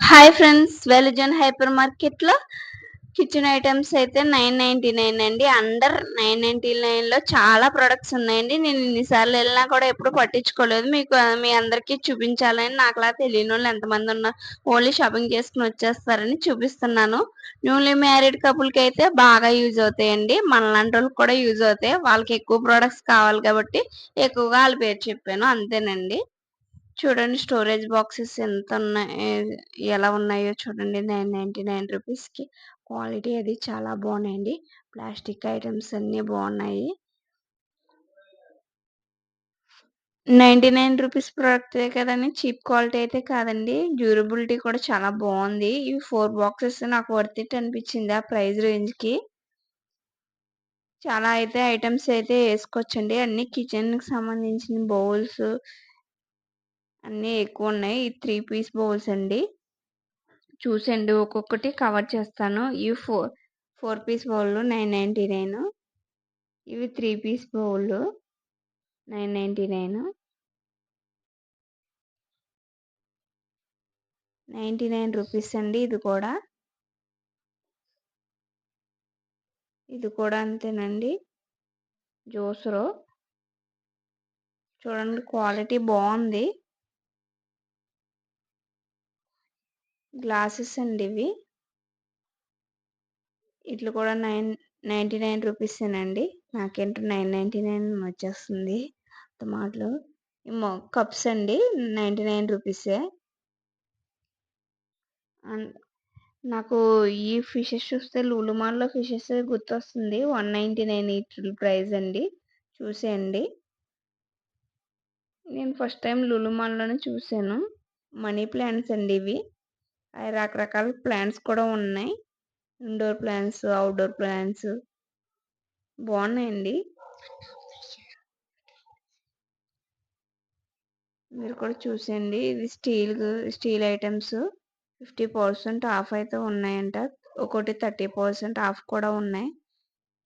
Hi friends, వెలిజన్ hyper మార్కెట్లో kitchen items అయితే 999 అండి. అండర్ 999 లో చాలా ప్రొడక్ట్స్ ఉన్నాయండి. నేను ఇన్నిసార్లు వెళ్ళినా కూడా ఎప్పుడు పట్టించుకోలేదు. మీకు మీ అందరికీ చూపించాలని, నాకులా తెలియని వాళ్ళు ఎంతమంది ఉన్నా ఓన్లీ షాపింగ్ చేసుకుని వచ్చేస్తారని చూపిస్తున్నాను. న్యూలీ మ్యారీడ్ కపుల్కి అయితే బాగా యూజ్ అవుతాయండి. మనలాంటి వాళ్ళకి కూడా యూజ్ అవుతాయి. వాళ్ళకి ఎక్కువ ప్రొడక్ట్స్ కావాలి కాబట్టి ఎక్కువగా వాళ్ళ పేరు చెప్పాను, అంతేనండి. చూడండి, స్టోరేజ్ బాక్సెస్ ఎంత ఉన్నాయి, ఎలా ఉన్నాయో చూడండి. 999 రూపీస్కి క్వాలిటీ అది చాలా బాగున్నాయండి. ప్లాస్టిక్ ఐటమ్స్ అన్నీ బాగున్నాయి. 99 రూపీస్ ప్రోడక్టే కదండి, చీప్ క్వాలిటీ అయితే కాదండి. డ్యూరబిలిటీ కూడా చాలా బాగుంది. ఇవి 4 బాక్సెస్ నాకు వర్త్ ఇట్ అనిపించింది ఆ ప్రైస్ రేంజ్కి. చాలా అయితే ఐటమ్స్ అయితే వేసుకోవచ్చండి. అన్ని కిచెన్కి సంబంధించిన బౌల్స్ అన్నీ ఎక్కువ ఉన్నాయి. ఈ 3 పీస్ బౌల్స్ అండి. చూసండి, ఒక్కొక్కటి కవర్ చేస్తాను. ఇవి ఫోర్ పీస్ బౌల్ 999. ఇవి 3 పీస్ బౌల్ 999. 99 రూపీస్ అండి. ఇది కూడా అంతేనండి. జ్యూసరు చూడండి, క్వాలిటీ బాగుంది. గ్లాసెస్ అండి ఇవి. ఇట్లు కూడా 99 రూపీసేనండి. నాకేంటో 999 వచ్చేస్తుంది మాటలు. కప్స్ అండి 99 రూపీసే. నాకు ఈ ఫిషెస్ చూస్తే లూలుమాల్లో ఫిషెస్ గుర్తొస్తుంది. 199 ఈ ప్రైస్ అండి. చూసేయండి, నేను ఫస్ట్ టైం లూలుమాల్లోనే చూసాను. మనీ ప్లాంట్స్ అండి ఇవి. రకరకాల ప్లాంట్స్ కూడా ఉన్నాయి. ఇండోర్ ప్లాంట్స్, అవుట్డోర్ ప్లాంట్స్ బాగున్నాయండి. మీరు కూడా చూసేయండి. ఇది స్టీల్ ఐటమ్స్ 50% ఆఫ్ అయితే ఉన్నాయంట. ఒకటి 30% ఆఫ్ కూడా ఉన్నాయి.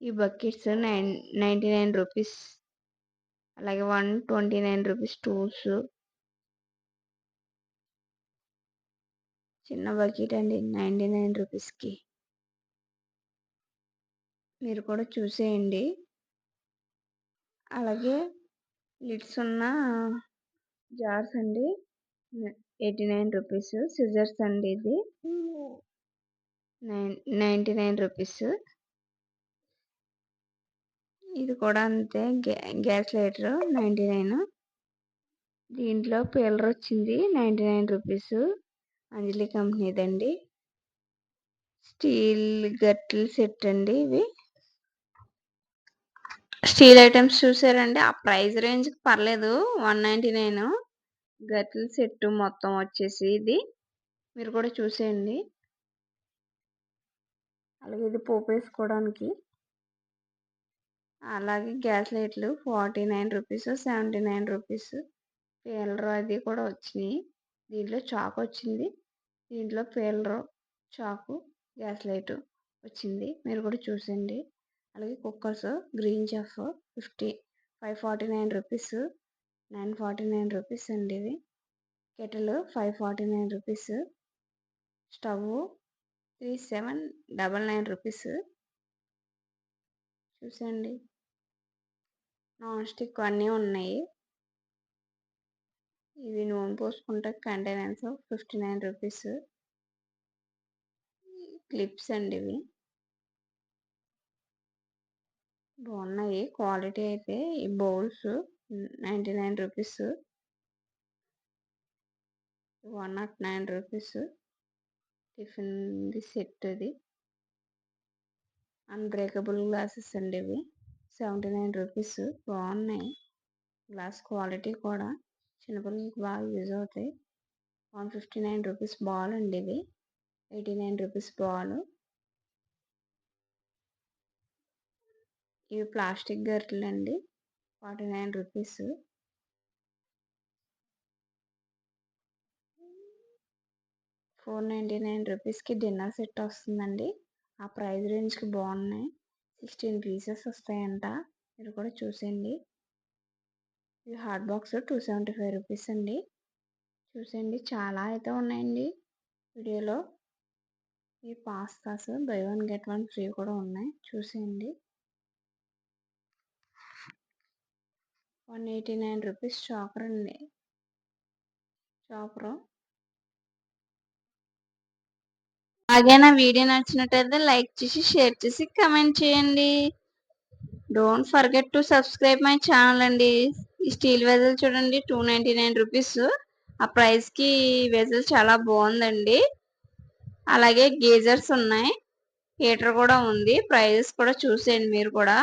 ఈ బకెట్స్ 99 రూపీస్. అలాగే 129 రూపీస్ టూల్స్. చిన్న బకెట్ అండి 99 రూపీస్కి. మీరు కూడా చూసేయండి. అలాగే లిడ్స్ ఉన్న జార్స్ అండి 89 రూపీస్. సిజర్స్ అండి ఇది 99 రూపీస్. ఇది కూడా అంతే, గ్యాస్ లైటర్ 99. దీంట్లో పీలర్ వచ్చింది 99 రూపీస్. అంజలి కంపెనీదండి. స్టీల్ గట్టిల్ సెట్ అండి ఇవి. స్టీల్ ఐటమ్స్ చూసారండి, ఆ ప్రైస్ రేంజ్ పర్లేదు. 199 గట్టిల్ సెట్ మొత్తం వచ్చేసి ఇది. మీరు కూడా చూసేయండి. అలాగే ఇది పోపు వేసుకోవడానికి. అలాగే గ్యాస్ లైట్లు 49 రూపీస్, 79 రూపీస్. పీలర్ అది కూడా వచ్చినాయి. దీంట్లో చాకు వచ్చింది. దీంట్లో పీలరు, చాకు, గ్యాస్ లైట్ వచ్చింది. మీరు కూడా చూసేయండి. అలాగే cookers green chef 549 rupees, 949 rupees అండి ఇది. Kettle 549 rupees. Stove 3799 rupees. చూసేయండి, నాన్ స్టిక్ అన్నీ ఉన్నాయి. ఇవి నూనె పోసుకుంటే కంటైనర్స్ 59 రూపీస్. క్లిప్స్ అండి ఇవి. బాగున్నాయి క్వాలిటీ అయితే. ఈ bowls 99 rupees. 109 rupees. Tiffin set అది. అన్బ్రేకబుల్ గ్లాసెస్ అండి ఇవి 79 రూపీస్. బాగున్నాయి. గ్లాస్ క్వాలిటీ కూడా చిన్నపిల్లలకి బాగా యూజ్ అవుతాయి. 159 రూపీస్ బాల్ అండి ఇది. 89 రూపీస్ బాల్. ఇవి ప్లాస్టిక్ గరిటెలు అండి 49 రూపీస్. 499 రూపీస్కి డిన్నర్ సెట్ వస్తుందండి. ఆ ప్రైస్ రేంజ్కి బాగున్నాయి. 16 పీసెస్ వస్తాయంట. మీరు కూడా చూసేయండి. ఇది హాట్ బాక్స్ 275 రూపీస్ అండి. చూసేయండి, చాలా అయితే ఉన్నాయండి. వీడియోలో ఈ పాస్తాస్ బై 1 గెట్ 1 ఫ్రీ కూడా ఉన్నాయి, చూసేయండి. 189 రూపీస్ చాపర్ అండి, చాపరు. అలాగే నా వీడియో నచ్చినట్టయితే లైక్ చేసి, షేర్ చేసి, కమెంట్ చేయండి. Don't forget to subscribe my channel అండి. ఈ స్టీల్ వెజల్ చూడండి, 299 రూపీస్. ఆ ప్రైస్కి వెజల్ చాలా బాగుందండి. అలాగే గేజర్స్ ఉన్నాయి, హీటర్ కూడా ఉంది. ప్రైజెస్ కూడా చూసేయండి మీరు కూడా.